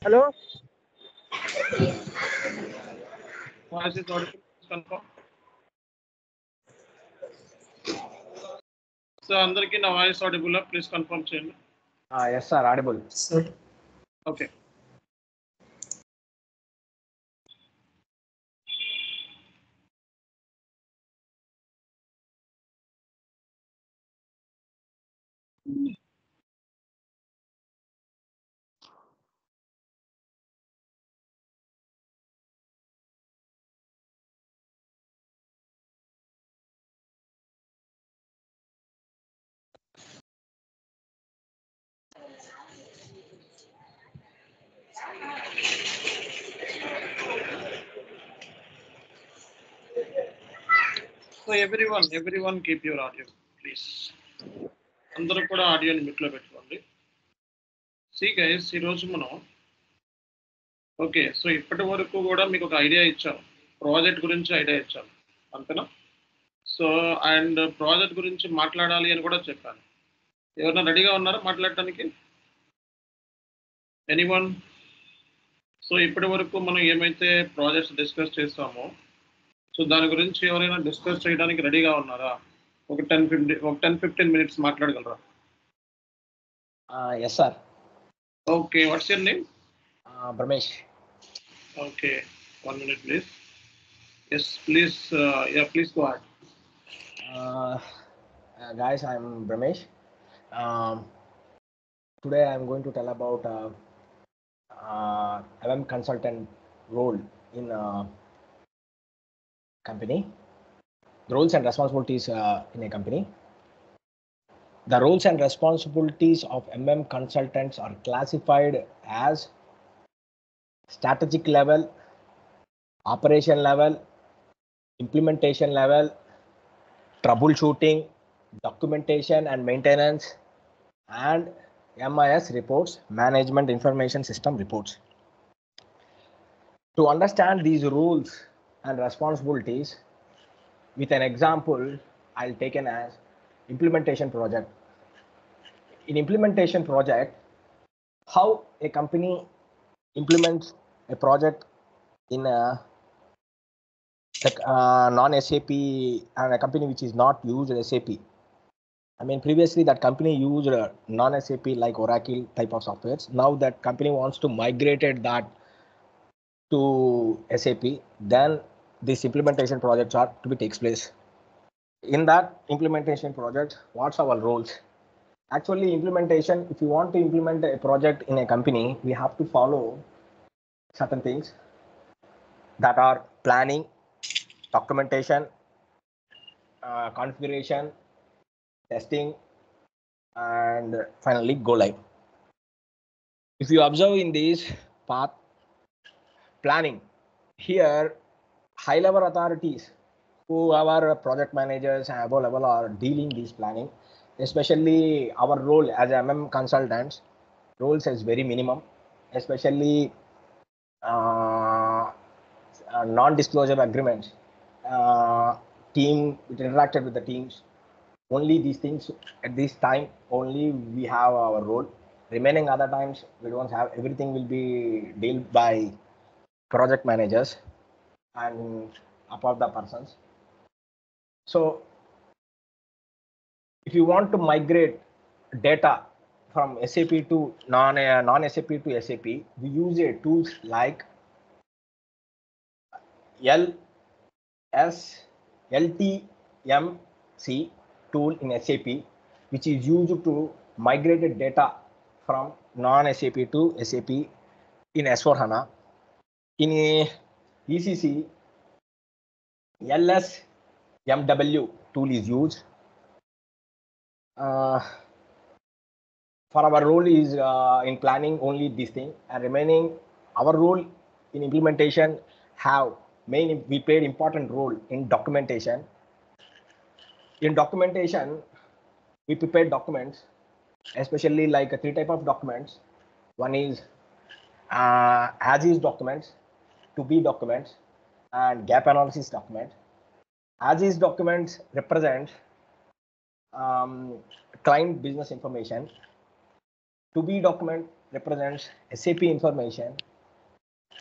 Hello? Voice is audible. Confirm. So అందరికి నా voice audible please confirm చేయండి. Yes, sir. Audible. Sir. Okay. So everyone keep your audio please. అందరూ కూడా ఆడియోని మ్యూట్లో పెట్టుకోండి. సి గైస్, ఈరోజు మనం ఓకే. సో ఇప్పటి వరకు కూడా మీకు ఒక ఐడియా ఇచ్చాం, ప్రాజెక్ట్ గురించి ఐడియా ఇచ్చాం అంతేనా? సో అండ్ ప్రాజెక్ట్ గురించి మాట్లాడాలి అని కూడా చెప్పాను. ఎవరైనా రెడీగా ఉన్నారా మాట్లాడటానికి? ఎనీవన్? సో ఇప్పటి వరకు మనం ఏమైతే ప్రాజెక్ట్స్ డిస్కస్ చేస్తామో సో దాని గురించి ఎవరైనా డిస్కస్ చేయడానికి రెడీగా ఉన్నారా? ఒక 10-15 మినిట్స్ మాట్లాడగలరా? Yes, sir. Okay, what's your name? Bramesh. Okay, 1 minute please. Yes, please. Yeah, please go ahead. Guys, I'm Bramesh. Today I'm going to tell about MM consultant role in company. The roles and responsibilities in a company. The roles and responsibilities of MM consultants are classified as strategic level, operation level, implementation level, troubleshooting, documentation and maintenance, and MIS reports, management information system reports. To understand these roles and responsibilities, with an example, I'll take an as implementation project. In implementation project, how a company implements a project in a non-SAP and a company which is not used SAP. I mean, previously that company used non-SAP like Oracle type of softwares. Now that company wants to migrate that to SAP, then this implementation projects are to be takes place. In that implementation project, what's our roles? Actually, implementation, if you want to implement a project in a company, we have to follow certain things that are planning, documentation, configuration, testing, and finally go live. If you observe in this path, planning, here high level authorities who are our project managers and above level are dealing this planning. Especially our role as MM consultants, roles is very minimum, especially non-disclosure agreements, team interacted with the teams. Only these things at this time only we have our role. Remaining other times we don't have. Everything will be dealt by project managers and above the persons. So if you want to migrate data from SAP to non-SAP to SAP, we use a tools like LTMC tool in SAP, which is used to migrate data from non-SAP to SAP in S4HANA. In ECC, LSMW tool is used. For our role is in planning only this thing, and remaining our role in implementation have we played important role in documentation. In documentation, we prepared documents, especially like 3 type of documents. One is as is documents, to be documents, and gap analysis document. As is documents represent client business information. To be document represents SAP information,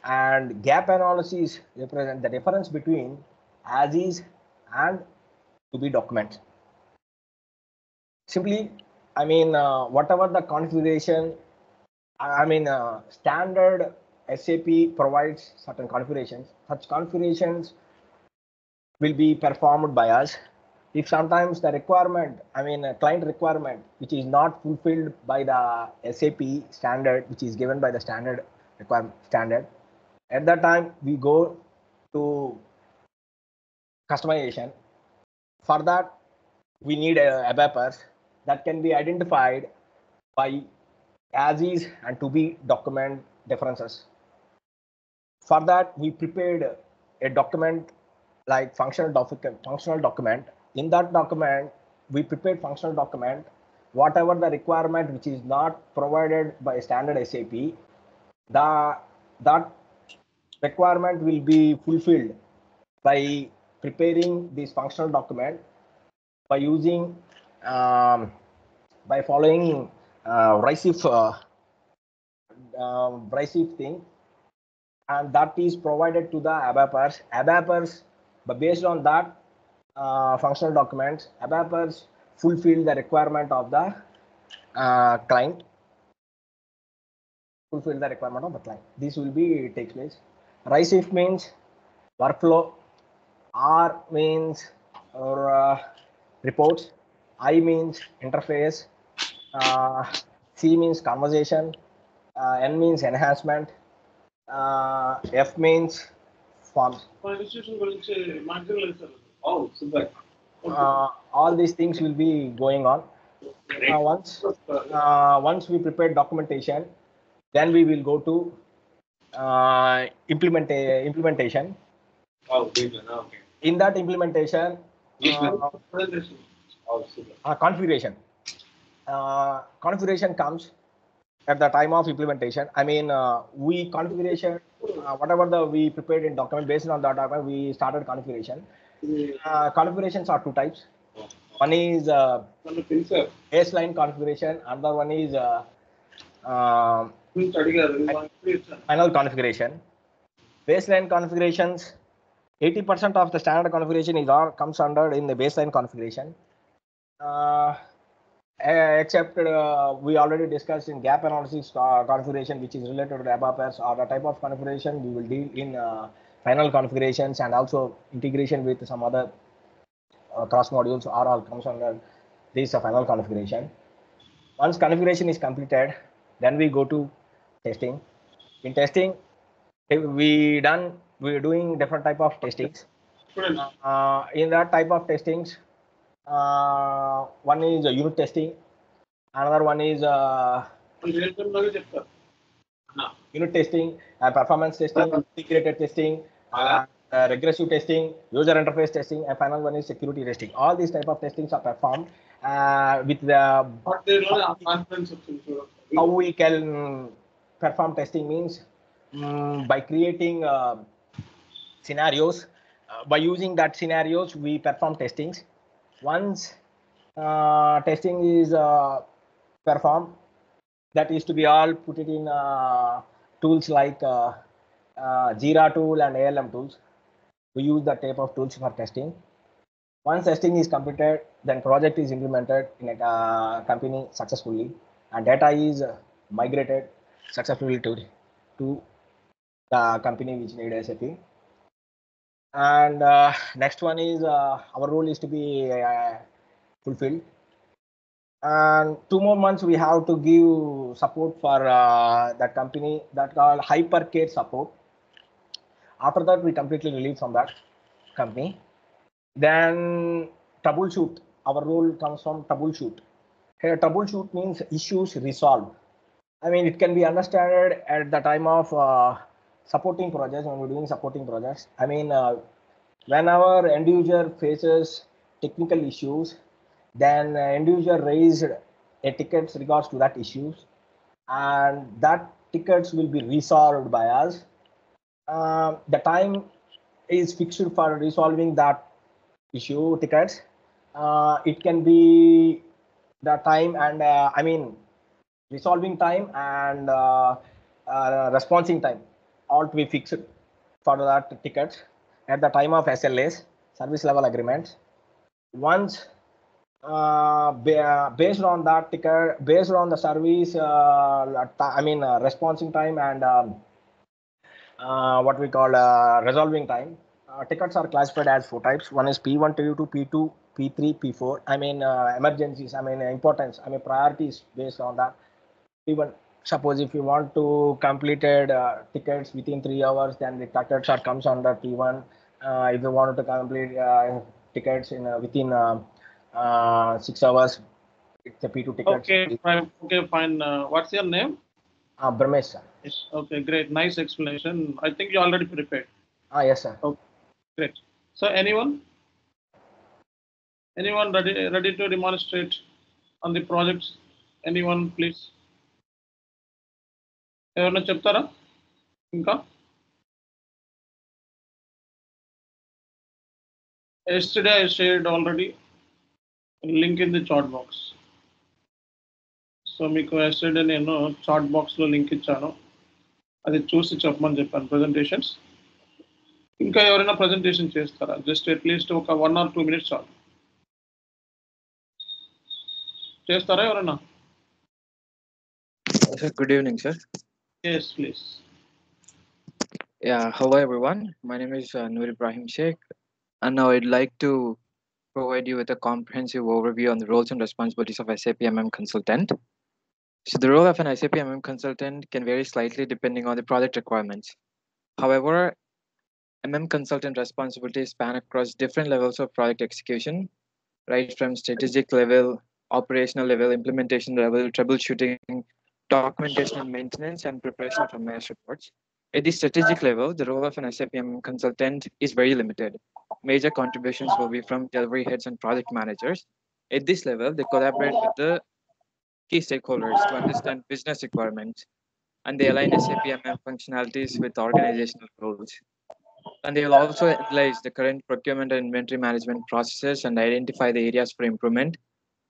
and gap analysis represent the difference between as is and to be documents. Simply, I mean, whatever the configuration, standard SAP provides certain configurations. Such configurations will be performed by us. If sometimes the requirement, a client requirement, which is not fulfilled by the SAP standard, which is given by the standard requirement standard, at that time we go to customization. For that, we need ABAPers that can be identified by as is and to be document differences. For that, we prepared a document like functional document. In that document, we prepared functional document. Whatever the requirement which is not provided by standard SAP, that requirement will be fulfilled by preparing this functional document by using by following RISIF thing, and that is provided to the ABAPers. But based on that functional documents, ABAPers fulfill the requirement of the client. Fulfill the requirement of the client. This will be takes place. RISIF means workflow. R means reports. I means interface. C means conversation. N means enhancement. F means forms. All these things will be going on. Once we prepare documentation, then we will go to implementation. Okay. In that implementation, configuration. Configuration comes at the time of implementation. We configuration whatever we prepared in document. Based on that document, we started configuration. Configurations are two types. One is baseline configuration. Another one is final configuration. Baseline configurations, 80% of the standard configuration is all comes under in the baseline configuration. Except we already discussed in gap analysis configuration, which is related to the ABAPers, or the type of configuration we will deal in final configurations, and also integration with some other cross modules are all comes under this final configuration. Once configuration is completed, then we go to testing. In testing, we're doing different type of testings. In that type of testings, one is unit testing, another one is unit testing, performance testing, integrated testing, regressive testing, user interface testing, and final one is security testing. All these type of testings are performed with the how we can perform testing means by creating scenarios. By using that scenarios, we perform testings. Once testing is performed, that is to be all put it in tools like Jira tool and ALM tools. We use that type of tools for testing. Once testing is completed, then project is implemented in a company successfully, and data is migrated successfully to the company which need SAP. And next one is our role is to be fulfilled. And 2 more months we have to give support for that company, that called hypercare support. After that, we completely relieve from that company. Then troubleshoot. Our role comes from troubleshoot. Here, troubleshoot means issues resolved. It can be understood at the time of supporting projects, when we're doing supporting projects. When our end user faces technical issues, then end user raised a ticket regards to that issues, and that tickets will be resolved by us. The time is fixed for resolving that issue tickets. It can be the time, and resolving time and responding time all to be fixed for that tickets at the time of SLAs, service level agreements. Once based on that ticket, based on the service, responding time and what we call resolving time. Tickets are classified as 4 types. One is P1, P2, P2, P3, P4. Emergencies. Importance. Priorities based on that. P1. Suppose if you want to completed tickets within 3 hours, then the tickets are comes under P1. If you want to complete tickets in within 6 hours, it's a P2 tickets. Okay, fine. What's your name? Brahmesh, sir. Okay, great. Nice explanation. I think you already prepared. Yes, sir. Okay, great. So anyone ready to demonstrate on the projects? Anyone, please? ఎవరన్నా చెప్తారా ఇంకా? Yesterday I shared already link in the chat box. So మీకు yesterday నేను chat బాక్స్లో link ఇచ్చాను, అది చూసి చెప్పమని చెప్పాను ప్రజెంటేషన్స్. ఇంకా ఎవరైనా ప్రజెంటేషన్ చేస్తారా? జస్ట్ అట్లీస్ట్ ఒక 1 or 2 minutes చాలు. చేస్తారా ఎవరైనా? Sir, good evening, sir. Yes, please. Yeah, hello everyone. My name is Noor Ibrahim Sheikh, and now I'd like to provide you with a comprehensive overview on the roles and responsibilities of SAP MM consultant. So the role of an SAP MM consultant can vary slightly depending on the project requirements. However, MM consultant responsibilities span across different levels of project execution, right from strategic level, operational level, implementation level, troubleshooting, documentation and maintenance, and preparation of MS reports. At the strategic level, the role of an SAP MM consultant is very limited. Major contributions will be from delivery heads and project managers. At this level, they collaborate with the key stakeholders to understand business requirements, and they align SAP MM functionalities with organizational goals. And they will also analyze the current procurement and inventory management processes and identify the areas for improvement.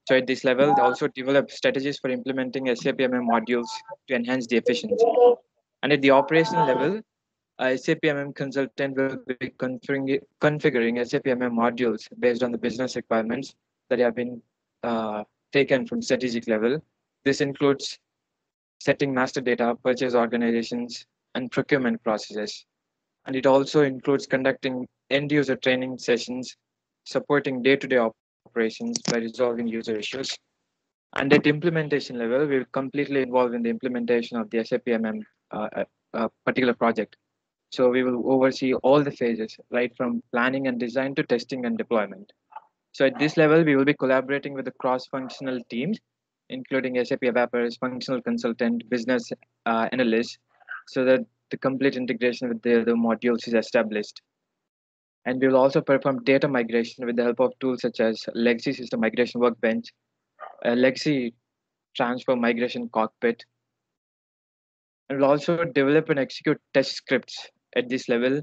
So at this level, they also develop strategies for implementing SAP MM modules to enhance the efficiency. And at the operational level, a SAP MM consultant will be configuring SAP MM modules based on the business requirements that have been taken from strategic level. This includes setting master data, purchase organizations, and procurement processes. And it also includes conducting end-user training sessions, supporting day-to-day operations by resolving user issues. And at implementation level, we will completely involve in the implementation of the SAP MM particular project. So we will oversee all the phases, right from planning and design to testing and deployment. So at this level, we will be collaborating with the cross-functional teams, including SAP developers, functional consultant, business analysts, so that the complete integration with the modules is established. And we will also perform data migration with the help of tools such as Legacy System Migration Workbench, Legacy Transfer Migration Cockpit. And we'll also develop and execute test scripts at this level.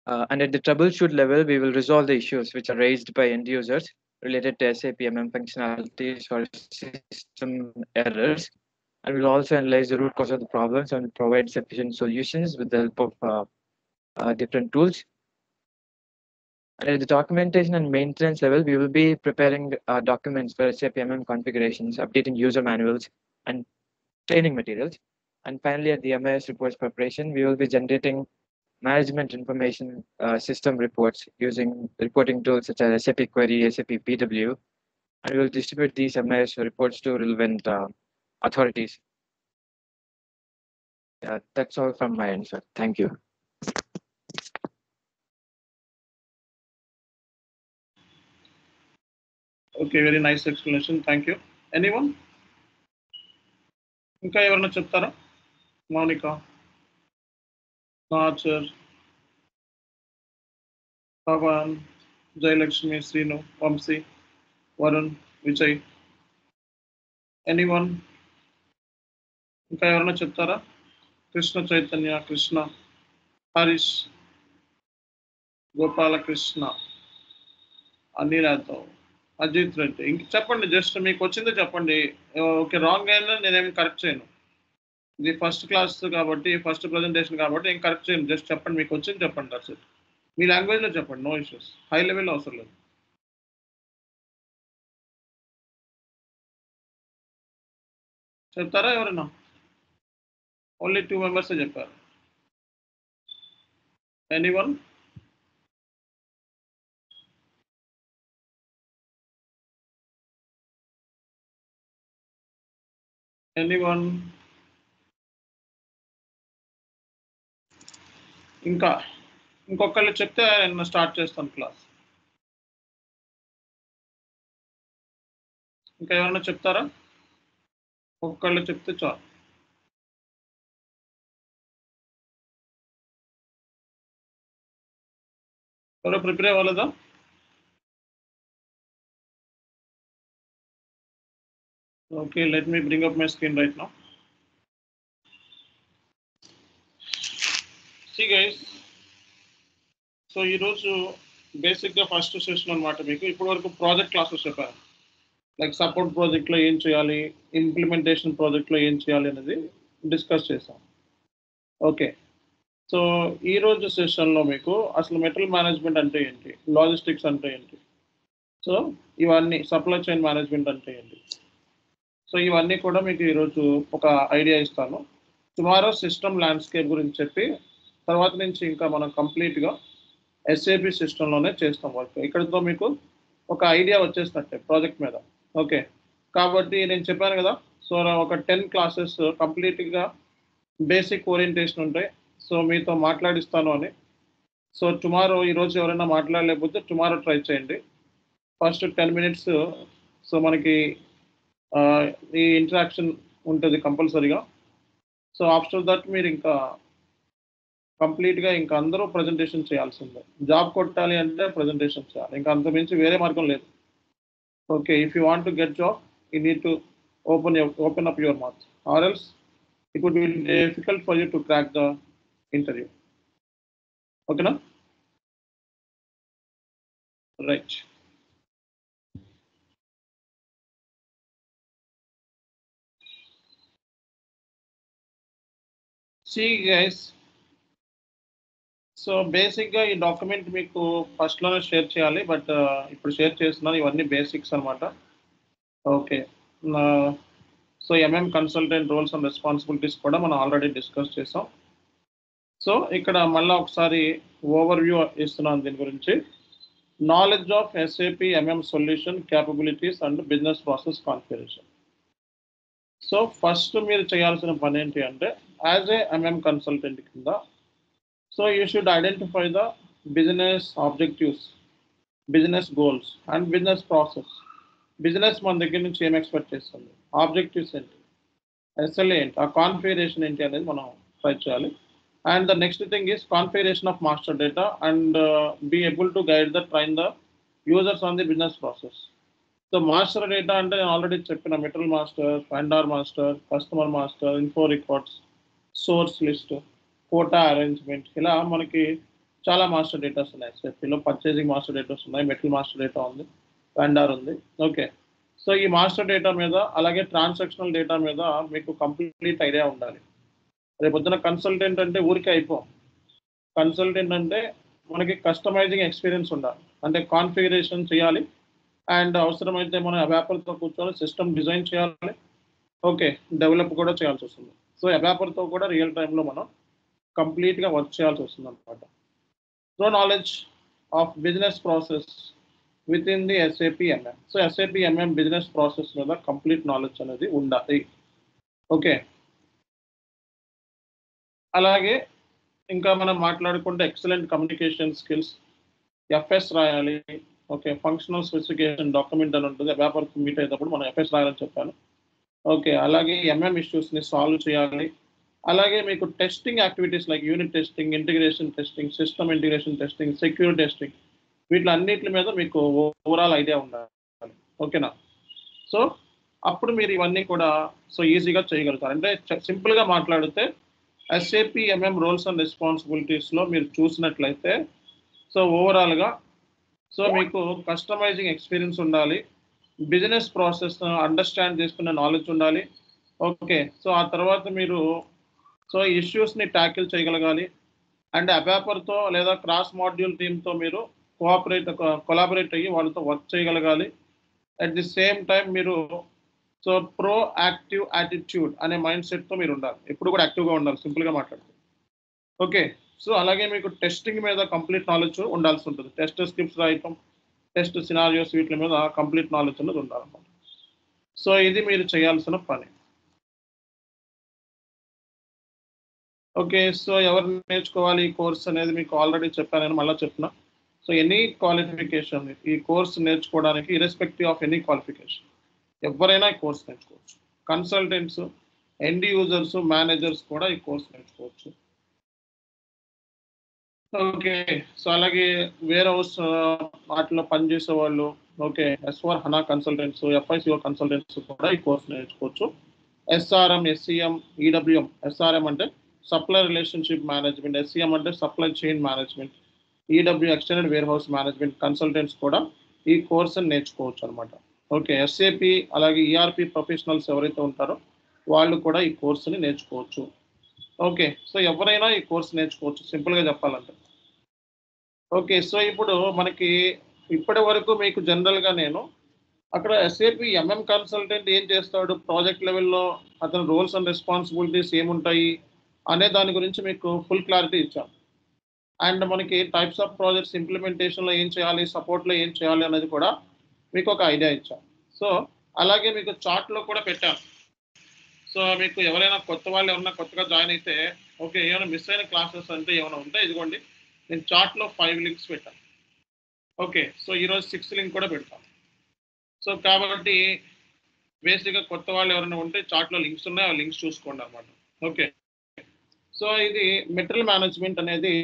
And at the troubleshoot level, we will resolve the issues which are raised by end users related to SAP MM functionalities or system errors. And we'll also analyze the root cause of the problems and provide sufficient solutions with the help of different tools. And at the documentation and maintenance level, we will be preparing documents for SAP MM configurations, updating user manuals, and training materials. And finally, at the MIS reports preparation, we will be generating management information system reports using reporting tools such as SAP Query, SAP BW, and we will distribute these MIS reports to relevant authorities. That's all from my end, sir. Thank you. Okay, very nice explanation. Thank you. Anyone? ఇంకా ఎవరైనా చెప్తారా? Mounika, nature, Pawan, Jayalakshmi, Srinu, Vamsi, Varun, Vijay. Anyone? ఇంకా ఎవరైనా చెప్తారా? కృష్ణ చైతన్య, కృష్ణ, హరీష్, గోపాలకృష్ణ, అనిల్ యాదవ్, అజిత్ రెడ్డి. ఇంక చెప్పండి, just మీకు వచ్చిందో చెప్పండి. ఓకే, రాంగ్ అయినా నేనేం కరెక్ట్ చేయను. ఇది ఫస్ట్ క్లాస్ కాబట్టి, ఫస్ట్ ప్రజెంటేషన్ కాబట్టి ఏం కరెక్ట్ చేయను. జస్ట్ చెప్పండి, మీకు వచ్చింది చెప్పండి. That's it. మీ లాంగ్వేజ్లో చెప్పండి, నో ఇష్యూస్. హై లెవెల్లో అవసరం లేదు. చెప్తారా ఎవరైనా? ఓన్లీ 2 మెంబర్స్ చెప్పారు. ఎనీవన్? ఎనీవన్? ఇంకా ఇంకొకళ్ళు చెప్తే నేను స్టార్ట్ చేస్తాను క్లాస్. ఇంకా ఎవరైనా చెప్తారా? ఒక్కళ్ళు చెప్తే చాలు. ఎవరో ప్రిపేర్ అవ్వలేదా? Okay, let me bring up my screen right now. See guys, so ఈరోజు బేసిక్గా ఫస్ట్ సెషన్ అనమాట. మీకు ఇప్పటి వరకు ప్రాజెక్ట్ క్లాసెస్ చెప్పాను. లైక్ సపోర్ట్ ప్రాజెక్ట్లో ఏం చేయాలి, ఇంప్లిమెంటేషన్ ప్రాజెక్ట్లో ఏం చేయాలి అనేది డిస్కస్ చేసాం. ఓకే, సో ఈరోజు సెషన్లో మీకు అసలు మెటీరియల్ మేనేజ్మెంట్ అంటే ఏంటి, లాజిస్టిక్స్ అంటే ఏంటి, సో ఇవన్నీ సప్లై చైన్ మేనేజ్మెంట్ అంటే ఏంటి, సో ఇవన్నీ కూడా మీకు ఈరోజు ఒక ఐడియా ఇస్తాను. టుమారో సిస్టమ్ ల్యాండ్స్కేప్ గురించి చెప్పి తర్వాత నుంచి ఇంకా మనం కంప్లీట్గా ఎస్ఏపి సిస్టంలోనే చేస్తాం వర్క్. ఇక్కడితో మీకు ఒక ఐడియా వచ్చేసినట్టే ప్రాజెక్ట్ మీద. ఓకే, కాబట్టి నేను చెప్పాను కదా, సో ఒక 10 క్లాసెస్ కంప్లీట్గా బేసిక్ ఓరియంటేషన్ ఉంటాయి. సో మీతో మాట్లాడిస్తాను అని. సో టుమారో ఈరోజు ఎవరైనా మాట్లాడలేకపోతే టుమారో ట్రై చేయండి. ఫస్ట్ 10 minutes సో మనకి ఈ ఇంటరాక్షన్ ఉంటుంది కంపల్సరీగా. సో ఆఫ్టర్ దట్ మీరు ఇంకా కంప్లీట్గా ఇంకా అందరూ ప్రజెంటేషన్ చేయాల్సిందే. జాబ్ కొట్టాలి అంటే ప్రజెంటేషన్ చేయాలి, ఇంకా అంత మించి వేరే మార్గం లేదు. Okay, if you want to get job you need to open up your mouth, or else it would be difficult for you to crack the interview. ఓకేనా? రైట్. See guys, సో బేసిక్గా ఈ డాక్యుమెంట్ మీకు ఫస్ట్లోనే share చేయాలి, but ఇప్పుడు share చేస్తున్నాను. ఇవన్నీ basics అనమాట. Okay, so MM consultant roles and responsibilities కూడా మనం ఆల్రెడీ డిస్కస్ చేసాం. సో ఇక్కడ మళ్ళీ ఒకసారి ఓవర్వ్యూ ఇస్తున్నాను దీని గురించి. Knowledge of SAP MM solution capabilities and business process configuration. So first మీరు చేయాల్సిన పని ఏంటి అంటే, యాజ్ ఏ ఎంఎం కన్సల్టెంట్ కింద so you should identify the business objectives, business goals and business process. Business మన దగ్గర నుంచి ఏం ఎక్స్పెక్ట్ చేస్తుంది, ఆబ్జెక్టివ్స్ ఏంటి, ఎస్ఎల్ఏ ఏంటి, ఆ కాన్ఫిగరేషన్ ఏంటి అనేది మనం ట్రై చేయాలి. And the next thing is configuration of master data and be able to guide the train the users on the business process. So master data అంటే నేను ఆల్రెడీ చెప్పిన material master, vendor master, customer master, info records, source list, quota arrangement, ఇలా మనకి చాలా master datas ఉన్నాయి. ఎస్ఏపీలో purchasing master datas ఉన్నాయి, material master data ఉంది, వెండార్ ఉంది. ఓకే, సో ఈ మాస్టర్ డేటా మీద అలాగే ట్రాన్సాక్షనల్ డేటా మీద మీకు కంప్లీట్ ఐడియా ఉండాలి. రేపొద్దున కన్సల్టెంట్ అంటే ఊరికే అయిపోం. కన్సల్టెంట్ అంటే మనకి కస్టమైజింగ్ ఎక్స్పీరియన్స్ ఉండాలి, అంటే కాన్ఫిగరేషన్ చేయాలి అండ్ అవసరమైతే మనం అబాపర్తో కూర్చొని సిస్టమ్ డిజైన్ చేయాలి. ఓకే, డెవలప్ కూడా చేయాల్సి వస్తుంది. సో అబాపర్తో కూడా రియల్ టైంలో మనం కంప్లీట్గా వర్క్ చేయాల్సి వస్తుంది అనమాట. So knowledge of business process with in the SAP MM. So SAP MM business process మీద కంప్లీట్ నాలెడ్జ్ అనేది ఉండాలి. ఓకే, అలాగే ఇంకా మనం మాట్లాడుకుంటే ఎక్సలెంట్ కమ్యూనికేషన్ స్కిల్స్, ఎఫ్ఎస్ రాయాలి. ఓకే, ఫంక్షనల్ స్పెసిఫికేషన్ డాక్యుమెంట్ అని ఉంటుంది, పేపర్కి మీట్ అయ్యేటప్పుడు మనం ఎఫ్ఎస్ రాయాలని చెప్పాను. ఓకే, అలాగే ఎంఎం ఇష్యూస్ని సాల్వ్ చేయాలి. అలాగే మీకు testing activities like unit testing, integration testing, system integration testing, secure testing, వీటిలన్నిటి మీద మీకు ఓవరాల్ ఐడియా ఉండాలి. ఓకేనా? సో అప్పుడు మీరు ఇవన్నీ కూడా సో ఈజీగా చేయగలుగుతారు. అంటే సింపుల్గా మాట్లాడితే ఎస్ఏపి ఎంఎం రోల్స్ అండ్ రెస్పాన్సిబిలిటీస్లో మీరు చూసినట్లయితే సో ఓవరాల్గా సో మీకు కస్టమైజింగ్ ఎక్స్పీరియన్స్ ఉండాలి, బిజినెస్ ప్రాసెస్ అండర్స్టాండ్ చేసుకునే నాలెడ్జ్ ఉండాలి. ఓకే, సో ఆ తర్వాత మీరు సో ఇష్యూస్ని ట్యాకిల్ చేయగలగాలి. అండ్ అబాపర్తో లేదా క్రాస్ మాడ్యూల్ టీమ్తో మీరు కొలాబరేట్ అయ్యి వాళ్ళతో వర్క్ చేయగలగాలి. అట్ ది సేమ్ టైం మీరు సో ప్రో యాక్టివ్ యాటిట్యూడ్ అనే మైండ్ సెట్తో మీరు ఉండాలి. ఎప్పుడు కూడా యాక్టివ్గా ఉండాలి, సింపుల్గా మాట్లాడుతూ. ఓకే, సో అలాగే మీకు టెస్టింగ్ మీద కంప్లీట్ నాలెడ్జ్ ఉండాల్సి ఉంటుంది. టెస్ట్ స్క్రిప్ట్స్ రాయటం, టెస్ట్ సినారియోస్ వీటి మీద కంప్లీట్ నాలెడ్జ్ అనేది ఉండాలన్నమాట. సో ఇది మీరు చేయాల్సిన పని. ఓకే, సో ఎవరు నేర్చుకోవాలి ఈ కోర్స్ అనేది మీకు ఆల్రెడీ చెప్పాను, నేను మళ్ళీ చెప్తున్నా. సో ఎనీ క్వాలిఫికేషన్ ఈ కోర్స్ నేర్చుకోవడానికి ఇర్రెస్పెక్టివ్ ఆఫ్ ఎనీ క్వాలిఫికేషన్ ఎవరైనా ఈ కోర్స్ నేర్చుకోవచ్చు. కన్సల్టెంట్స్, ఎండ్ యూజర్స్, మేనేజర్స్ కూడా ఈ కోర్స్ నేర్చుకోవచ్చు. ఓకే, సో అలాగే వేర్ హౌస్ వాటిలో పనిచేసే వాళ్ళు, okay, S/4HANA consultants, FICO consultants కూడా ఈ కోర్స్ నేర్చుకోవచ్చు. SRM, SCM, EWM. SRM అంటే సప్లై రిలేషన్షిప్ మేనేజ్మెంట్, SCM అంటే supply chain management, EW extended warehouse management consultants కూడా ఈ కోర్సుని నేర్చుకోవచ్చు అనమాట. ఓకే, SAP అలాగే ERP ప్రొఫెషనల్స్ ఎవరైతే ఉంటారో వాళ్ళు కూడా ఈ కోర్సుని నేర్చుకోవచ్చు. ఓకే, సో ఎవరైనా ఈ కోర్స్ నేర్చుకోవచ్చు, సింపుల్గా చెప్పాలంటే. ఓకే, సో ఇప్పుడు మనకి ఇప్పటి వరకు మీకు జనరల్గా నేను అక్కడ SAP MM కన్సల్టెంట్ ఏం చేస్తాడు, ప్రాజెక్ట్ లెవెల్లో అతని రోల్స్ అండ్ రెస్పాన్సిబిలిటీస్ ఏముంటాయి అనే దాని గురించి మీకు ఫుల్ క్లారిటీ ఇచ్చాం. అండ్ మనకి టైప్స్ ఆఫ్ ప్రాజెక్ట్స్ ఇంప్లిమెంటేషన్లో ఏం చేయాలి, సపోర్ట్లో ఏం చేయాలి అనేది కూడా మీకు ఒక ఐడియా ఇచ్చాం. సో అలాగే మీకు చార్ట్లో కూడా పెట్టాను. సో మీకు ఎవరైనా కొత్త వాళ్ళు ఎవరైనా కొత్తగా జాయిన్ అయితే, ఓకే, ఏమైనా మిస్ అయిన క్లాసెస్ అంటే ఏమైనా ఉంటే ఇదిగోండి, నేను చార్ట్లో 5 లింక్స్ పెట్టాను. ఓకే, సో ఈరోజు 6 లింక్ కూడా పెడతాను. సో కాబట్టి బేసిక్గా కొత్త వాళ్ళు ఎవరైనా ఉంటే చార్ట్లో లింక్స్ ఉన్నాయి, ఆ లింక్స్ చూసుకోండి అనమాట. ఓకే, సో ఇది మెటీరియల్ మేనేజ్మెంట్ అనేది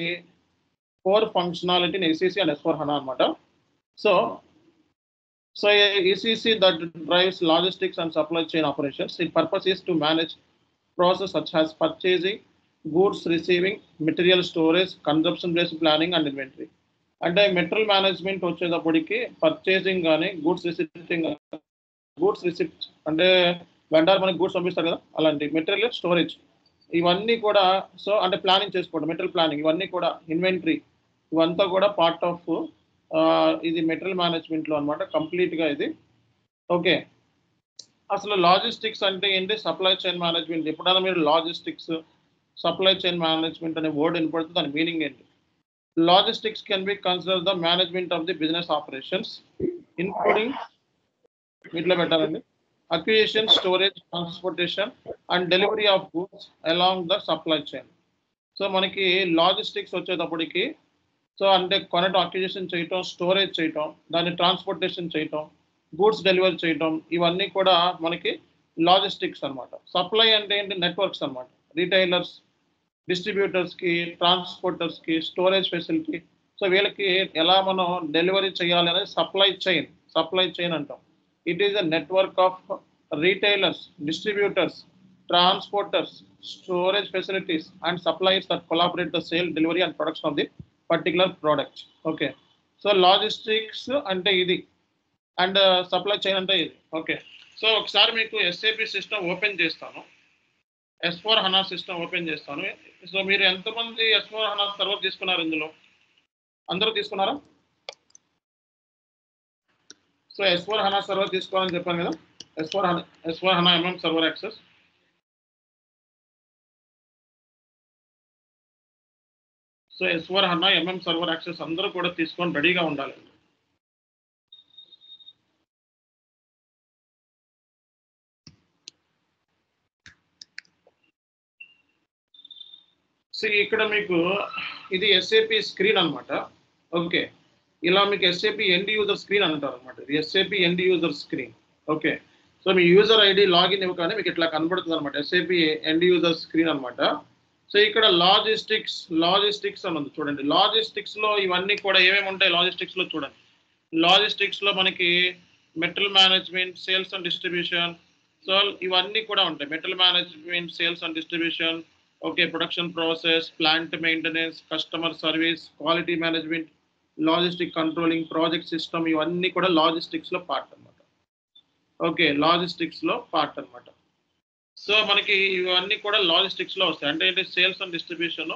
core functionality in ECC and S/4HANA అనమాట. So ECC that drives logistics and supply chain operations. Its purpose is to manage process such as purchasing, goods receiving, material storage, consumption based planning and inventory. అంటే material management వచ్చేటప్పటికి purchasing కానీ goods receipt అంటే vendor మనకి goods పంపిస్తారు కదా, అలాంటి material storage ఇవన్నీ కూడా, సో అంటే ప్లానింగ్ చేసుకోవడం, మెటీరియల్ ప్లానింగ్ ఇవన్నీ కూడా, ఇన్వెంటరీ ఇవంతా కూడా పార్ట్ ఆఫ్ ఇది మెటీరియల్ మేనేజ్మెంట్లో అనమాట కంప్లీట్గా ఇది. ఓకే, అసలు లాజిస్టిక్స్ అంటే ఏంటి, సప్లై చైన్ మేనేజ్మెంట్. ఎప్పుడైనా మీరు లాజిస్టిక్స్, సప్లై చైన్ మేనేజ్మెంట్ అనే వర్డ్ వినపడుతుంది, దాని మీనింగ్ ఏంటి? Logistics can be consider the management of the business operations including వీటిలో పెట్టాలండి acquisition, storage, transportation and delivery of goods along the supply chain. So మనకి logistics వచ్చేటప్పటికి సో అంటే కొనటం, అక్విజిషన్ చేయటం, స్టోరేజ్ చేయటం, దాన్ని ట్రాన్స్పోర్టేషన్ చేయటం, గూడ్స్ డెలివరీ చేయటం, ఇవన్నీ కూడా మనకి లాజిస్టిక్స్ అనమాట. సప్లై అంటే ఏంటి, నెట్వర్క్స్ అనమాట. రీటైలర్స్, డిస్ట్రిబ్యూటర్స్కి, ట్రాన్స్పోర్టర్స్కి, స్టోరేజ్ ఫెసిలిటీ, సో వీళ్ళకి ఎలా మనం డెలివరీ చేయాలి అనేది సప్లై చైన్ అంటాం. It is a network of retailers, distributors, transporters, storage facilities and suppliers that collaborate the sale, delivery and production of the particular product. Okay, so logistics ante idi and supply chain ante idi. Okay, so ఒకసారి మీకు SAP system open చేస్తాను, S/4HANA system open చేస్తాను. So మీరు ఎంతమంది S/4HANA server తీసుకున్నారు ఇందులో? అందరూ తీసుకున్నారా? సో S/4HANA సర్వర్ తీసుకోవాలని చెప్పాను కదా, S/4HANA MM server access. So S/4HANA MM server access అందరూ కూడా తీసుకొని రెడీగా ఉండాలి. సో ఇక్కడ మీకు ఇది SAP స్క్రీన్ అనమాట. ఓకే, ఇలా మీకు SAP ఎండ్ యూజర్ స్క్రీన్ అంటారు అనమాట. ఇది SAP end user screen. Okay, so మీ యూజర్ ఐడి లాగిన్ ఇవ్వగానే మీకు ఇట్లా కనబడుతుంది అనమాట, SAP ఎండ్ యూజర్ స్క్రీన్ అనమాట. సో ఇక్కడ లాజిస్టిక్స్ అని ఉంది చూడండి. లాజిస్టిక్స్లో ఇవన్నీ కూడా ఏమేమి ఉంటాయి లాజిస్టిక్స్లో చూడండి. లాజిస్టిక్స్లో మనకి material management, sales and distribution, so ఇవన్నీ కూడా ఉంటాయి. Material management, sales and distribution, okay, production process, plant maintenance, customer service, quality management, logistic controlling, project system, ఇవన్నీ కూడా లాజిస్టిక్స్లో పార్ట్ అనమాట. ఓకే, లాజిస్టిక్స్లో పార్ట్ అనమాట. సో మనకి ఇవన్నీ కూడా లాజిస్టిక్స్లో వస్తాయి. అంటే ఏంటి, sales and distribution.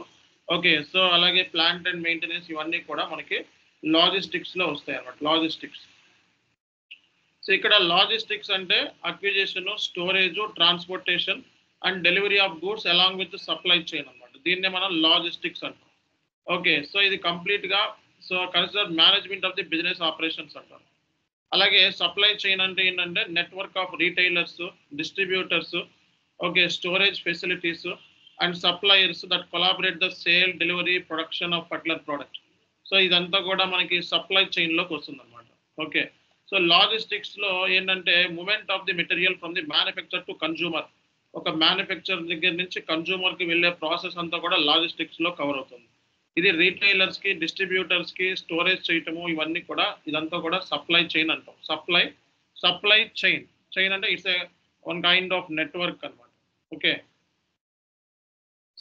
Okay, so అలాగే ప్లాంట్ అండ్ మెయింటెనెన్స్ ఇవన్నీ కూడా మనకి లాజిస్టిక్స్లో వస్తాయి అన్నమాట. లాజిస్టిక్స్. సో ఇక్కడ లాజిస్టిక్స్ అంటే acquisition, storage, transportation and delivery of goods along with supply chain అనమాట. దీన్నే మనం లాజిస్టిక్స్ అంటాం. ఓకే, సో ఇది కంప్లీట్గా so consider management of the business operations అంటారు. అలాగే సప్లై చైన్ అంటే ఏంటంటే network of retailers, distributors, okay, storage facilities and suppliers that collaborate the sale, delivery, production of particular product. So ఇదంతా కూడా మనకి సప్లై చైన్లోకి వస్తుంది అనమాట. ఓకే, సో లాజిస్టిక్స్లో ఏంటంటే movement of the material from the manufacture to consumer. ఒక manufacture దగ్గర నుంచి కన్జ్యూమర్కి వెళ్ళే ప్రాసెస్ అంతా కూడా లాజిస్టిక్స్లో కవర్ అవుతుంది. ఇది రీటైలర్స్కి, డిస్ట్రిబ్యూటర్స్కి స్టోరేజ్ చేయటము, ఇవన్నీ కూడా ఇదంతా కూడా సప్లై చైన్ అంటాం. సప్లై చైన్ అంటే it's one kind of network అనమాట. ఓకే,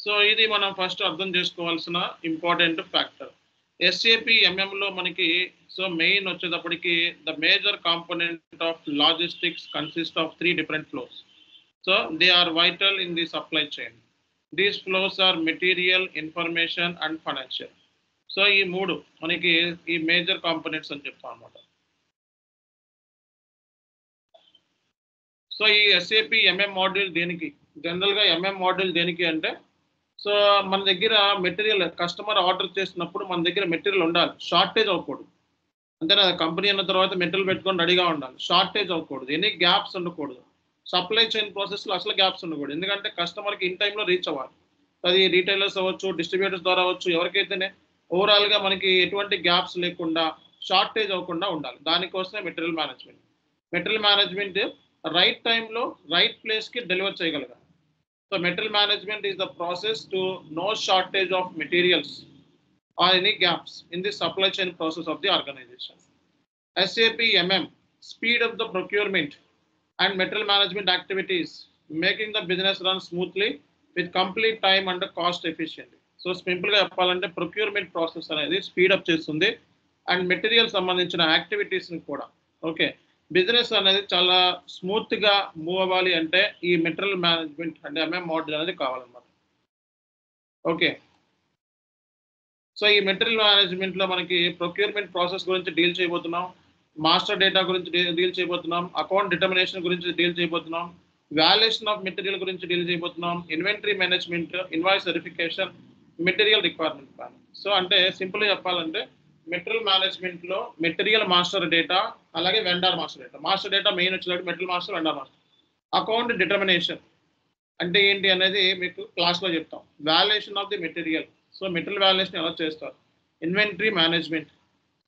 సో ఇది మనం ఫస్ట్ అర్థం చేసుకోవాల్సిన ఇంపార్టెంట్ ఫ్యాక్టర్. ఎస్ఏపి ఎంఎంలో మనకి సో మెయిన్ వచ్చేటప్పటికి the major component of logistics consist of 3 different flows. So they are vital in the supply chain. These flows are material, information and financial. So ఈ 3 మనకి ఈ major components అని చెప్తాం అనమాట. So ఈ ఎస్ఏపి ఎంఎం మాడ్యూల్ దేనికి, జనరల్గా MM module దేనికి అంటే సో మన దగ్గర మెటీరియల్ కస్టమర్ ఆర్డర్ చేసినప్పుడు మన దగ్గర మెటీరియల్ ఉండాలి, షార్టేజ్ అవ్వకూడదు. అంతేనా, కంపెనీ అన్న తర్వాత మెటీరియల్ పెట్టుకొని రెడీగా ఉండాలి, షార్టేజ్ అవ్వకూడదు, ఎనీ గ్యాప్స్ ఉండకూడదు. సప్లై చైన్ ప్రాసెస్లో అసలు గ్యాప్స్ ఉండకూడదు. ఎందుకంటే కస్టమర్కి ఇన్ టైంలో రీచ్ అవ్వాలి. అది రీటైలర్స్ అవ్వచ్చు, డిస్ట్రిబ్యూటర్స్ ద్వారా అవ్వచ్చు, ఎవరికైతేనే ఓవరాల్గా మనకి ఎటువంటి గ్యాప్స్ లేకుండా, షార్టేజ్ అవ్వకుండా ఉండాలి. దానికోసమే మెటీరియల్ మేనేజ్మెంట్ రైట్ టైంలో రైట్ ప్లేస్కి డెలివర్ చేయగలగాలి. So material management is the process to know shortage of materials or any gaps in the supply chain process of the organization. SAP MM speed up the procurement and material management activities, making the business run smoothly with complete time and cost efficiently. So simple ga cheppalante procurement process anedi speed up chestundi and material sambandhinchina activities ni kuda. Okay, business anedi chala smooth ga move avali ante ee material management and MM module anedi kavalannamata. Okay, so ఈ material మేనేజ్మెంట్లో మనకి procurement process గురించి deal చేయబోతున్నాం, master data గురించి deal చేయబోతున్నాం, account determination గురించి deal చేయబోతున్నాం, valuation of material గురించి డీల్ చేయబోతున్నాం, inventory management, invoice verification, material requirement plan. So అంటే సింపుల్గా చెప్పాలంటే మెటీరియల్ మేనేజ్మెంట్లో మెటీరియల్ మాస్టర్ డేటా, అలాగే vendor master data. Master data main వచ్చేటప్పుడు material master, vendor master. Account determination అంటే ఏంటి అనేది మీకు క్లాస్లో చెప్తాం. Valuation of the material, so material valuation ఎలా చేస్తారు. ఇన్వెంటరీ మేనేజ్మెంట్,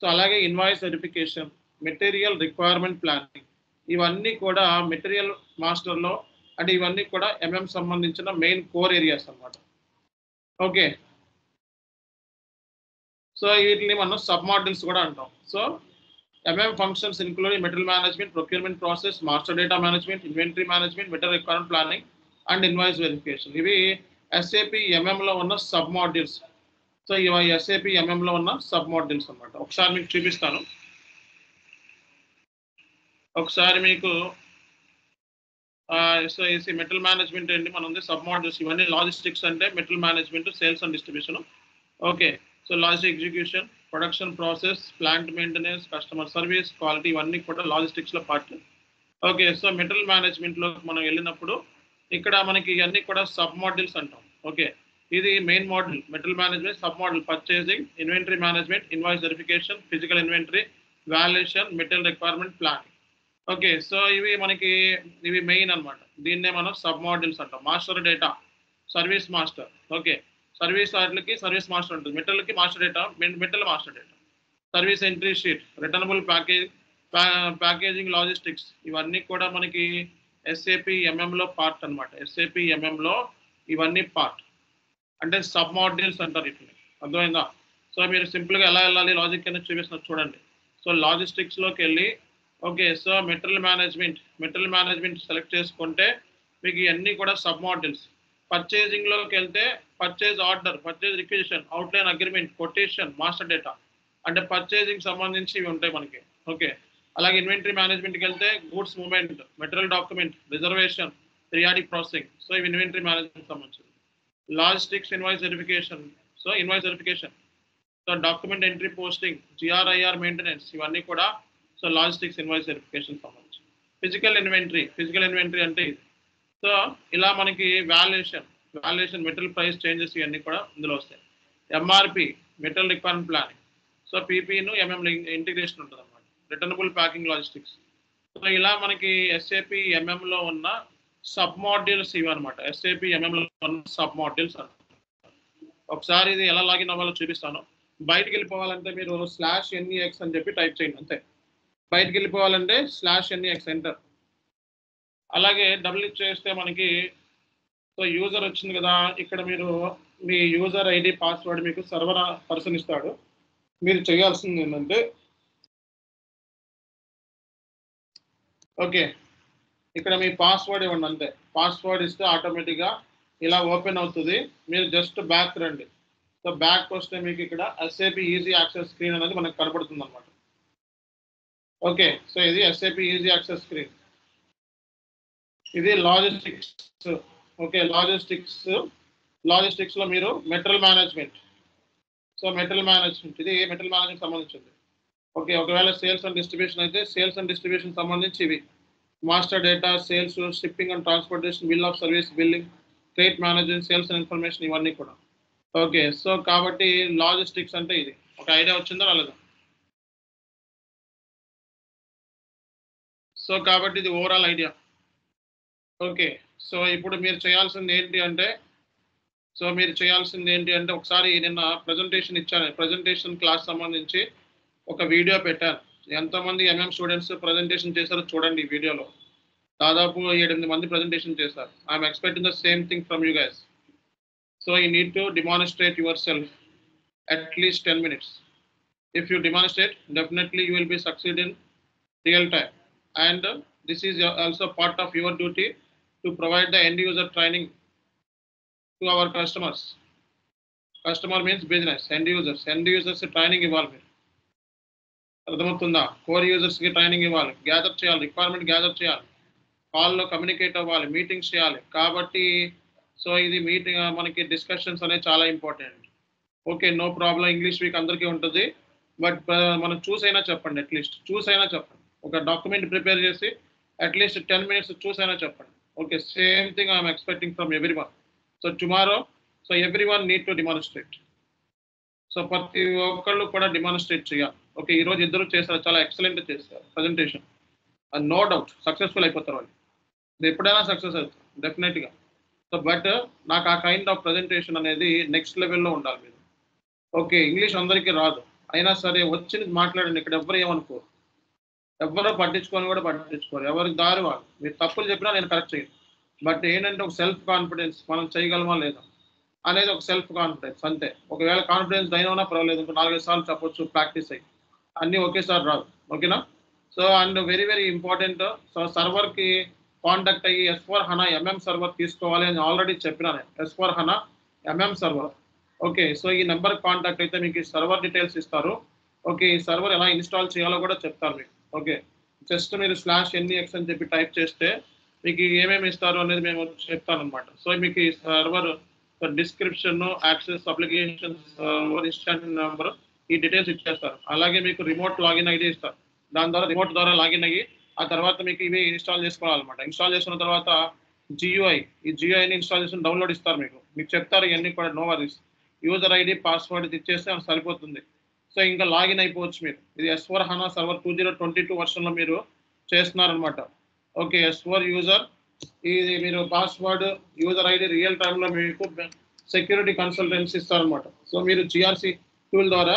సో అలాగే invoice verification, material requirement planning, ఇవన్నీ కూడా మెటీరియల్ మాస్టర్లో అంటే ఇవన్నీ కూడా ఎంఎం సంబంధించిన మెయిన్ కోర్ ఏరియాస్ అన్నమాట. ఓకే, సో వీటిని మనం సబ్ మాడ్యూల్స్ కూడా అంటాం. So MM functions including material management, procurement process, master data management, inventory management, material requirement planning and invoice verification. ఇవి ఎస్ఏపి ఎంఎంలో ఉన్న సబ్ మాడ్యూల్స్. సో ఇవి SAP ఎంఎంలో ఉన్న sub modules అన్నమాట. ఒకసారి మీకు చూపిస్తాను. ఒకసారి మీకు సో ఈ మెటీరియల్ మేనేజ్మెంట్ ఏంటి మన ఉంది, సబ్ మాడ్యూల్స్ ఇవన్నీ. లాజిస్టిక్స్ అంటే material management, sales and distribution. Okay, so logistic execution, production process, plant maintenance, customer service, quality, ఇవన్నీ కూడా లాజిస్టిక్స్లో పార్ట్. ఓకే, సో మెటీరియల్ మేనేజ్మెంట్లో మనం వెళ్ళినప్పుడు ఇక్కడ మనకి ఇవన్నీ కూడా సబ్ మాడ్యూల్స్ అంటాం. ఓకే, ఇది main module material management, sub module purchasing, inventory management, invoice verification, physical inventory, valuation, material requirement planning. Okay, so ఇవి మెయిన్ అనమాట. దీన్నే మనం సబ్ మాడ్యూల్స్ అంటాం. Master data, service master. Okay, service వాటికి service master ఉంటుంది, మెటీరియల్కి master data, material master data, service entry sheet, returnable packaging, logistics, ఇవన్నీ కూడా మనకి ఎస్ఏపి ఎంఎంలో పార్ట్ అనమాట. ఎస్ఏపి ఎంఎంలో ఇవన్నీ పార్ట్ అంటే సబ్ మాడ్యూల్స్ అంటారు వీటిని. అర్థమైందా? సో మీరు సింపుల్గా ఎలా వెళ్ళాలి లాజిక్ అనేది చూపిస్తున్నారు చూడండి. సో లాజిస్టిక్స్లోకి వెళ్ళి okay, so material management select చేసుకుంటే మీకు ఇవన్నీ కూడా సబ్ మాడ్యూల్స్. పర్చేజింగ్లోకి వెళ్తే purchase order, purchase requisition, outline agreement, quotation, master data అంటే పర్చేజింగ్ సంబంధించి ఇవి ఉంటాయి మనకి. ఓకే, అలాగే ఇన్వెంటరీ మేనేజ్మెంట్కి వెళ్తే goods movement, material document, reservation, periodic processing. So ఇవి ఇన్వెంటరీ మేనేజ్మెంట్ సంబంధించింది. Logistics invoice verification. So invoice verification. So document entry posting, GRIR maintenance, ఇవన్నీ కూడా సో లాజిస్టిక్స్ ఇన్వాయిస్ వెరిఫికేషన్ సంబంధించి. ఫిజికల్ ఇన్వెంటరీ అంటే ఇది. సో ఇలా మనకి వాల్యుయేషన్ మెటీరియల్ ప్రైస్ చేంజెస్ ఇవన్నీ కూడా ఇందులో వస్తాయి. MRP, material requirement planning. So పీపీను ఎంఎం ఇంటిగ్రేషన్ ఉంటుంది అనమాట. Returnable packing logistics. సో ఇలా మనకి ఎస్ఏపి ఎంఎంలో ఉన్న సబ్ మాడ్యూల్స్ ఇవి అనమాట. ఎస్ఏపి ఎంఎంలో ఉన్న సబ్ మాడ్యూల్స్ అనమాట. ఒకసారి ఇది ఎలా లాగిన్ అవ్వాలో చూపిస్తాను. బయటికి వెళ్ళిపోవాలంటే మీరు /NEX అని చెప్పి టైప్ చేయండి అంతే. బయటికి వెళ్ళిపోవాలంటే /NEX ఎంటర్. అలాగే డబుల్ చేస్తే మనకి సో యూజర్ వచ్చింది కదా. ఇక్కడ మీరు మీ యూజర్ ఐడి పాస్వర్డ్ మీకు సర్వర్ పర్సన్ ఇస్తాడు. మీరు చేయాల్సింది ఏంటంటే ఓకే ఇక్కడ మీ పాస్వర్డ్ ఇవ్వండి అంతే. పాస్వర్డ్ ఇస్తే ఆటోమేటిక్గా ఇలా ఓపెన్ అవుతుంది. మీరు జస్ట్ బ్యాక్ రండి. సో బ్యాక్ వస్తే మీకు ఇక్కడ SAP ఈజీ యాక్సెస్ స్క్రీన్ అనేది మనకు కనబడుతుంది అనమాట. ఓకే సో ఇది SAP ఈజీ యాక్సెస్ స్క్రీన్. ఇది లాజిస్టిక్స్. ఓకే లాజిస్టిక్స్లో మీరు material management. So material management ఇది మెటీరియల్ మేనేజ్మెంట్ సంబంధించింది. ఓకే ఒకవేళ సేల్స్ అండ్ డిస్ట్రిబ్యూషన్ అయితే సేల్స్ అండ్ డిస్ట్రిబ్యూషన్ సంబంధించి ఇవి master data, sales, shipping and transportation, bill of service, billing, credit management, sales and information, ఇవన్నీ కూడా. Okay so కాబట్టి logistics అంటే ఇది. ఒక ఐడియా వచ్చిందా రాలేదా? సో కాబట్టి ఇది ఓవరాల్ ఐడియా. ఓకే సో ఇప్పుడు మీరు చేయాల్సింది ఏంటి అంటే ఒకసారి నిన్న ప్రజెంటేషన్ ఇచ్చాను. ప్రజెంటేషన్ క్లాస్ సంబంధించి ఒక వీడియో పెట్టాను. ఎంతమంది ఎంఎం స్టూడెంట్స్ ప్రజెంటేషన్ చేశారో చూడండి. ఈ వీడియోలో దాదాపు 7-8 మంది ప్రజెంటేషన్ చేశారు. I'm expecting the same thing from you guys. So you need to demonstrate your self at least 10 minutes. If you demonstrate, definitely you will be succeed in real time. And this is also part of your duty to provide the end user training to our customers. Customer means business, end users training ఇవ్వాలి. అర్థమవుతుందా? Core యూజర్స్కి training ఇవ్వాలి, gather చేయాలి, requirement gather చేయాలి, కాల్లో communicate అవ్వాలి, meetings చేయాలి. కాబట్టి so ఇది మీటింగ్ మనకి డిస్కషన్స్ అనేది చాలా important. Okay no problem. English weak అందరికీ ఉంటుంది. బట్ మనం చూసైనా చెప్పండి. అట్లీస్ట్ చూసైనా చెప్పండి. ఒక డాక్యుమెంట్ ప్రిపేర్ చేసి అట్లీస్ట్ 10 minutes చూసైనా చెప్పండి. Okay same thing I'm expecting from everyone. So tomorrow so everyone need to demonstrate. So ప్రతి ఒక్కళ్ళు కూడా డిమాన్స్ట్రేట్ చేయాలి. ఓకే ఈరోజు ఇద్దరు చేశారు, చాలా ఎక్సలెంట్ చేశారు ప్రజెంటేషన్. నో డౌట్ సక్సెస్ఫుల్ అయిపోతారు వాళ్ళు. ఎప్పుడైనా సక్సెస్ అవుతారు డెఫినెట్గా. సో బట్ నాకు ఆ కైండ్ ఆఫ్ ప్రజెంటేషన్ అనేది నెక్స్ట్ లెవెల్లో ఉండాలి మీరు. ఓకే ఇంగ్లీష్ అందరికీ రాదు, అయినా సరే వచ్చింది మాట్లాడండి. ఇక్కడ ఎవ్వరు ఏమనుకోరు, ఎవ్వరో పట్టించుకోరు. ఎవరికి దారి వాళ్ళు. మీరు తప్పులు చెప్పినా నేను కరెక్ట్ చేయను. బట్ ఏంటంటే ఒక సెల్ఫ్ కాన్ఫిడెన్స్, మనం చేయగలమా లేదా అనేది ఒక సెల్ఫ్ కాన్ఫిడెన్స్ అంతే. ఒకవేళ కాన్ఫిడెన్స్ డైన్ అవునా పర్వాలేదు, 4-5 సార్లు చెప్పొచ్చు, ప్రాక్టీస్ అయ్యి. అన్నీ ఒకేసారి రాదు. ఓకేనా? So and very very important. So సర్వర్కి కాంటాక్ట్ అయ్యి S/4HANA MM సర్వర్ తీసుకోవాలి అని ఆల్రెడీ చెప్పినా నేను. S/4HANA MM server. Okay so ఈ నెంబర్ కాంటాక్ట్ అయితే మీకు ఈ సర్వర్ డీటెయిల్స్ ఇస్తారు. ఓకే ఈ సర్వర్ ఎలా ఇన్స్టాల్ చేయాలో కూడా చెప్తారు మీకు. ఓకే జస్ట్ మీరు /NEX అని చెప్పి టైప్ చేస్తే మీకు ఏమేమి ఇస్తారు అనేది మేము చెప్తాను అనమాట. సో మీకు ఈ server description, access, application, instant number, ఈ డీటెయిల్స్ ఇచ్చేస్తారు. అలాగే మీకు రిమోట్ లాగిన్ ఐడి ఇస్తారు. దాని ద్వారా రిమోట్ ద్వారా లాగిన్ అయ్యి ఆ తర్వాత మీకు ఇవి ఇన్స్టాల్ చేసుకోవాలన్నమాట. ఇన్స్టాల్ చేసుకున్న తర్వాత GUI, ఈ GUIని ఇన్స్టాల్ చేసుకుని డౌన్లోడ్ ఇస్తారు. మీకు చెప్తారు ఇవన్నీ కూడా. No worries. User ID password ఇచ్చేస్తే అది సరిపోతుంది. సో ఇంకా లాగిన్ అయిపోవచ్చు మీరు. ఇది S/4HANA సర్వర్ 2022 వర్షన్లో మీరు చేస్తున్నారనమాట. ఓకే S4 యూజర్, ఇది మీరు పాస్వర్డ్, యూజర్ ఐడి రియల్ టైంలో మీకు సెక్యూరిటీ కన్సల్టెన్సీ ఇస్తారనమాట. సో మీరు GRC టూల్ ద్వారా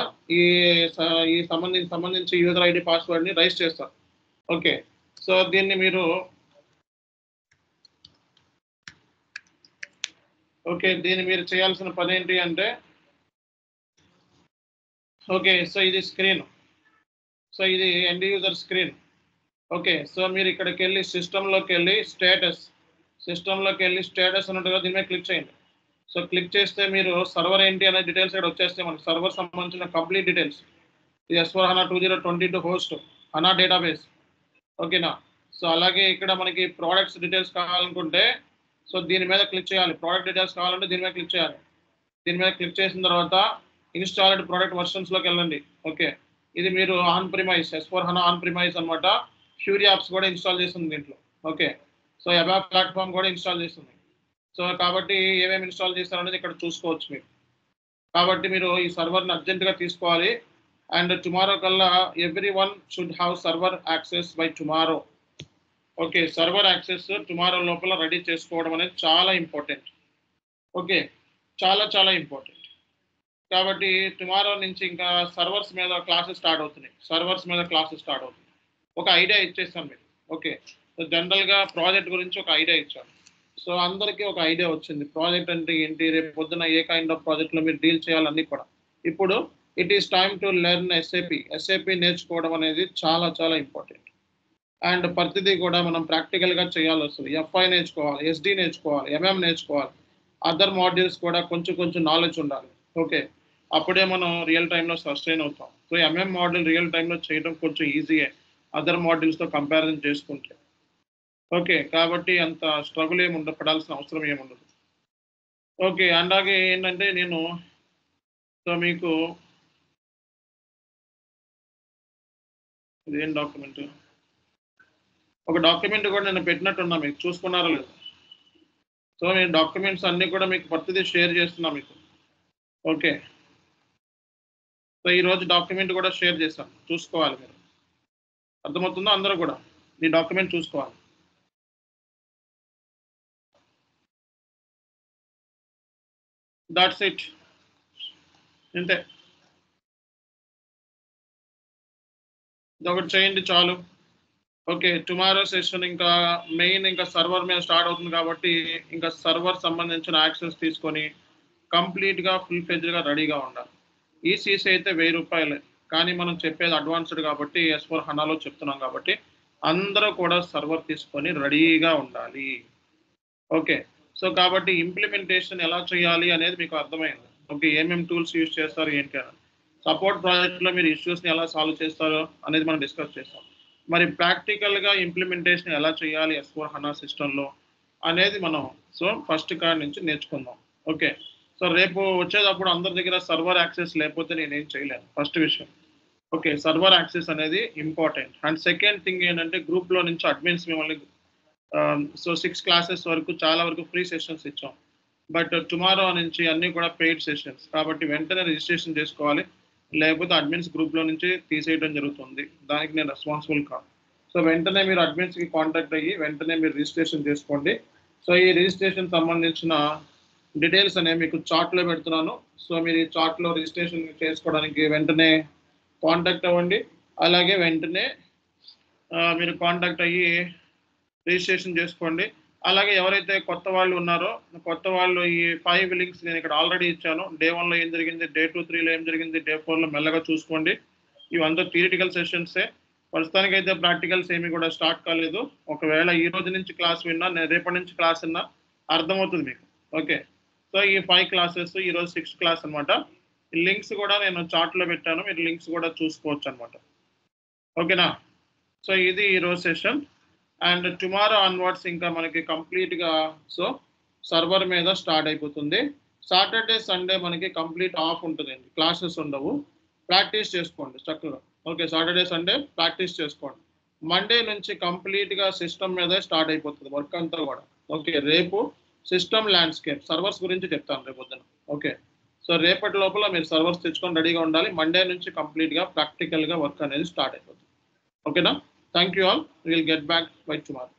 ఈ సంబంధించి యూజర్ ఐడి పాస్వర్డ్ని రైజ్ చేస్తారు. ఓకే సో దీన్ని మీరు చేయాల్సిన పని ఏంటి అంటే ఓకే సో ఇది స్క్రీన్. సో ఇది end user screen. Okay so మీరు ఇక్కడికి వెళ్ళి సిస్టంలోకి వెళ్ళి స్టేటస్ అన్నట్టుగా దీని మీద క్లిక్ చేయండి. సో క్లిక్ చేస్తే మీరు సర్వర్ ఏంటి అనే డీటెయిల్స్ ఇక్కడ వచ్చేస్తే మనకి సర్వర్ సంబంధించిన కంప్లీట్ డీటెయిల్స్. ఇది S/4HANA 2022 హోస్ట్. హనా డేటాబేస్. ఓకేనా. సో అలాగే ఇక్కడ మనకి ప్రోడక్ట్స్ డీటెయిల్స్ కావాలనుకుంటే సో దీని మీద క్లిక్ చేయాలి. ప్రోడక్ట్ డీటెయిల్స్ కావాలంటే దీని మీద క్లిక్ చేయాలి. దీని మీద క్లిక్ చేసిన తర్వాత ఇన్స్టాల్డ్ ప్రోడక్ట్ వర్షన్స్లోకి వెళ్ళండి. ఓకే, ఇది మీరు on premise S4 HANA on premise అనమాట. ఫ్యూరీ యాప్స్ కూడా ఇన్స్టాల్ చేస్తుంది దీంట్లో. ఓకే, సో అబాప్ ప్లాట్ఫామ్ కూడా ఇన్స్టాల్ చేస్తుంది. సో కాబట్టి ఏమేమి ఇన్స్టాల్ చేస్తారనేది ఇక్కడ చూసుకోవచ్చు మీరు. కాబట్టి మీరు ఈ సర్వర్ని అర్జెంటుగా తీసుకోవాలి. అండ్ టుమారో కల్లా every one should have server access by tomorrow. Okay, server access tomorrow లోపల రెడీ చేసుకోవడం అనేది చాలా ఇంపార్టెంట్. ఓకే, చాలా చాలా ఇంపార్టెంట్. కాబట్టి టుమారో నుంచి ఇంకా సర్వర్స్ మీద క్లాసెస్ స్టార్ట్ అవుతున్నాయి. ఒక ఐడియా ఇచ్చేస్తాను మీకు. ఓకే, సో జనరల్గా ప్రాజెక్ట్ గురించి ఒక ఐడియా ఇచ్చాను. సో అందరికీ ఒక ఐడియా వచ్చింది ప్రాజెక్ట్ అంటే ఏంటి, రేపు పొద్దున ఏ కైండ్ ఆఫ్ ప్రాజెక్ట్లో మీరు డీల్ చేయాలన్నీ కూడా. ఇప్పుడు it is time to learn SAP నేర్చుకోవడం అనేది చాలా చాలా ఇంపార్టెంట్. అండ్ ప్రతిదీ కూడా మనం ప్రాక్టికల్గా చేయాల్సి వస్తుంది. FI నేర్చుకోవాలి, SD నేర్చుకోవాలి, MM నేర్చుకోవాలి, అదర్ మాడ్యూల్స్ కూడా కొంచెం నాలెడ్జ్ ఉండాలి. ఓకే, అప్పుడే మనం రియల్ టైంలో సస్టైన్ అవుతాం. సో MM మాడ్యూల్ రియల్ టైంలో చేయడం కొంచెం ఈజీయే అదర్ మాడ్యూల్స్తో కంపారిజన్ చేసుకుంటే. ఓకే, కాబట్టి అంత స్ట్రగుల్ పడాల్సిన అవసరం ఏముండదు. ఓకే, అలాగే ఏంటంటే నేను సో మీకు ఇదేం డాక్యుమెంట్, ఒక డాక్యుమెంట్ కూడా నేను పెట్టినట్టున్నా, మీకు చూసుకున్నారో లేదు. సో నేను డాక్యుమెంట్స్ అన్నీ కూడా మీకు ప్రతిదీ షేర్ చేస్తున్నా మీకు. ఓకే, సో ఈరోజు డాక్యుమెంట్ కూడా షేర్ చేస్తాను, చూసుకోవాలి మీరు. అర్థమవుతుందో అందరూ కూడా ఈ డాక్యుమెంట్ చూసుకోవాలి. దాట్స్ ఇట్, అంతే. ఇదొకటి చేయండి చాలు. ఓకే, టుమారో సెషన్ ఇంకా మెయిన్ ఇంకా సర్వర్ మీద స్టార్ట్ అవుతుంది కాబట్టి ఇంకా సర్వర్ సంబంధించిన యాక్సెస్ తీసుకొని కంప్లీట్గా ఫుల్ ఫ్లెడ్జ్గా రెడీగా ఉండాలి. ఈ సీసీ అయితే 1000 రూపాయలే, కానీ మనం చెప్పేది అడ్వాన్స్డ్ కాబట్టి S4 హనాలో చెప్తున్నాం కాబట్టి అందరూ కూడా సర్వర్ తీసుకొని రెడీగా ఉండాలి. ఓకే, సో కాబట్టి ఇంప్లిమెంటేషన్ ఎలా చేయాలి అనేది మీకు అర్థమైంది. ఓకే, ఏమేమి టూల్స్ యూజ్ చేస్తారు ఏంటి అని. సపోర్ట్ ప్రాజెక్ట్లో మీరు ఇష్యూస్ని ఎలా సాల్వ్ చేస్తారో అనేది మనం డిస్కస్ చేస్తాం. మరి ప్రాక్టికల్గా ఇంప్లిమెంటేషన్ ఎలా చేయాలి S4 హనా సిస్టంలో అనేది మనం సో ఫస్ట్ కాడి నుంచి నేర్చుకుందాం. ఓకే, సో రేపు వచ్చేటప్పుడు అందరి దగ్గర సర్వర్ యాక్సెస్ లేకపోతే నేనేం చేయలేను, ఫస్ట్ విషయం. ఓకే, సర్వర్ యాక్సెస్ అనేది ఇంపార్టెంట్. అండ్ సెకండ్ థింగ్ ఏంటంటే గ్రూప్లో నుంచి అడ్మిన్స్ మిమ్మల్ని సో 6 క్లాసెస్ వరకు చాలా వరకు ఫ్రీ సెషన్స్ ఇచ్చాం. బట్ టుమారో నుంచి అన్నీ కూడా పెయిడ్ సెషన్స్ కాబట్టి వెంటనే రిజిస్ట్రేషన్ చేసుకోవాలి, లేకపోతే అడ్మిన్స్ గ్రూప్లో నుంచి తీసేయడం జరుగుతుంది. దానికి నేను రెస్పాన్సిబుల్ కాదు. సో వెంటనే మీరు అడ్మిన్స్కి కాంటాక్ట్ అయ్యి వెంటనే మీరు రిజిస్ట్రేషన్ చేసుకోండి. సో ఈ రిజిస్ట్రేషన్ సంబంధించిన డీటెయిల్స్ అనేవి మీకు చార్ట్లో పెడుతున్నాను. సో మీరు ఈ చార్ట్లో రిజిస్ట్రేషన్ చేసుకోవడానికి వెంటనే కాంటాక్ట్ అవ్వండి. అలాగే వెంటనే మీరు కాంటాక్ట్ అయ్యి రిజిస్ట్రేషన్ చేసుకోండి. అలాగే ఎవరైతే కొత్త వాళ్ళు ఉన్నారో కొత్త వాళ్ళు ఈ 5 లింక్స్ నేను ఇక్కడ ఆల్రెడీ ఇచ్చాను. Day 1లో ఏం జరిగింది, Day 2, 3లో ఏం జరిగింది, Day 4లో మెల్లగా చూసుకోండి. ఇవంతా థియరిటికల్ సెషన్సే, ప్రస్తుతానికైతే ప్రాక్టికల్స్ ఏమి కూడా స్టార్ట్ కాలేదు. ఒకవేళ ఈ రోజు నుంచి క్లాస్ విన్నా, నేను రేపటి నుంచి క్లాస్ విన్నా అర్థమవుతుంది మీకు. ఓకే, సో ఈ 5 క్లాసెస్ ఈరోజు 6th క్లాస్ అనమాట. లింక్స్ కూడా నేను చార్ట్లో పెట్టాను, మీరు లింక్స్ కూడా చూసుకోవచ్చు అనమాట. ఓకేనా, సో ఇది ఈరోజు సెషన్. అండ్ టుమారో ఆన్వర్డ్స్ ఇంకా మనకి కంప్లీట్గా సో సర్వర్ మీద స్టార్ట్ అయిపోతుంది. సాటర్డే సండే మనకి కంప్లీట్ ఆఫ్ ఉంటుందండి, క్లాసెస్ ఉండవు. ప్రాక్టీస్ చేసుకోండి చక్కగా. ఓకే, సాటర్డే సండే ప్రాక్టీస్ చేసుకోండి. మండే నుంచి కంప్లీట్గా సిస్టమ్ మీదే స్టార్ట్ అయిపోతుంది వర్క్ అంతా కూడా. ఓకే, రేపు సిస్టమ్ ల్యాండ్స్కేప్ సర్వర్స్ గురించి చెప్తాను రేపు పొద్దున. ఓకే, సో రేపటి లోపల మీరు సర్వర్స్ తెచ్చుకొని రెడీగా ఉండాలి. మండే నుంచి కంప్లీట్గా ప్రాక్టికల్గా వర్క్ అనేది స్టార్ట్ అయిపోతుంది. ఓకేనా, thank you all. Will get back by tomorrow.